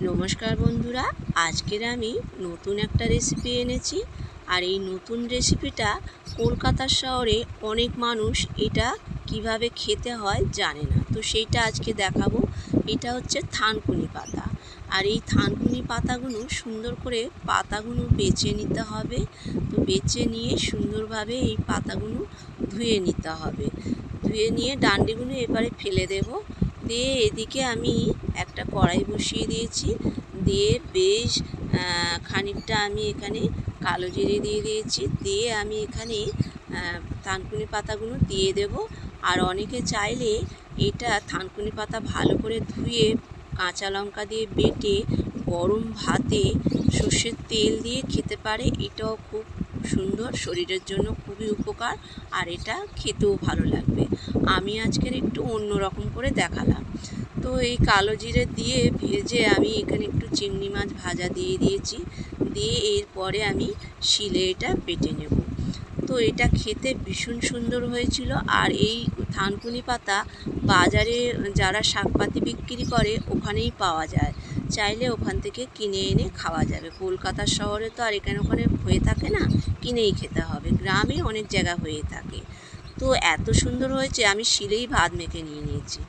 নমস্কার বন্ধুরা, আজকের আমি নতুন একটা রেসিপি এনেছি। আর এই নতুন রেসিপিটা কলকাতার শহরে অনেক মানুষ এটা কিভাবে খেতে হয় জানে না, তো সেইটা আজকে দেখাবো। এটা হচ্ছে থানকুনি পাতা। আর এই থানকুনি পাতাগুলো সুন্দর করে পাতাগুলো বেছে নিতে হবে। তো বেছে নিয়ে সুন্দরভাবে এই পাতাগুলো ধুয়ে নিতে হবে। ধুয়ে নিয়ে ডান্ডিগুলো এবারে ফেলে দেব। দিয়ে এদিকে আমি একটা কড়াই বসিয়ে দিয়েছি। দিয়ে বেশ খানিকটা আমি এখানে কালো জিরে দিয়ে দিয়েছি। দিয়ে আমি এখানে থানকুনি পাতাগুলো দিয়ে দেব। আর অনেকে চাইলে এটা থানকুনি পাতা ভালো করে ধুয়ে কাঁচা লঙ্কা দিয়ে বেটে গরম ভাতে সর্ষের তেল দিয়ে খেতে পারে। এটাও খুব সুন্দর, শরীরের জন্য খুবই উপকার, আর এটা খেতেও ভালো লাগবে। আমি আজকের একটু অন্য রকম করে দেখালাম। তো এই কালো জিরে দিয়ে ভেজে আমি এখানে একটু চিংড়ি মাছ ভাজা দিয়ে দিয়েছি। দিয়ে এরপরে আমি শিলে এটা বেটে নেব। তো এটা খেতে ভীষণ সুন্দর হয়েছিল। আর এই থানকুনি পাতা বাজারে যারা শাকপাতি বিক্রি করে ওখানেই পাওয়া যায়, চাইলে ওখান থেকে কিনে এনে খাওয়া যাবে। কলকাতার শহরে তো আর এখানে ওখানে হয়ে থাকে না, কিনেই খেতে হবে। গ্রামে অনেক জায়গা হয়ে থাকে। তো এত সুন্দর হয়েছে, আমি শিলেই ভাত মেখে নিয়েছি।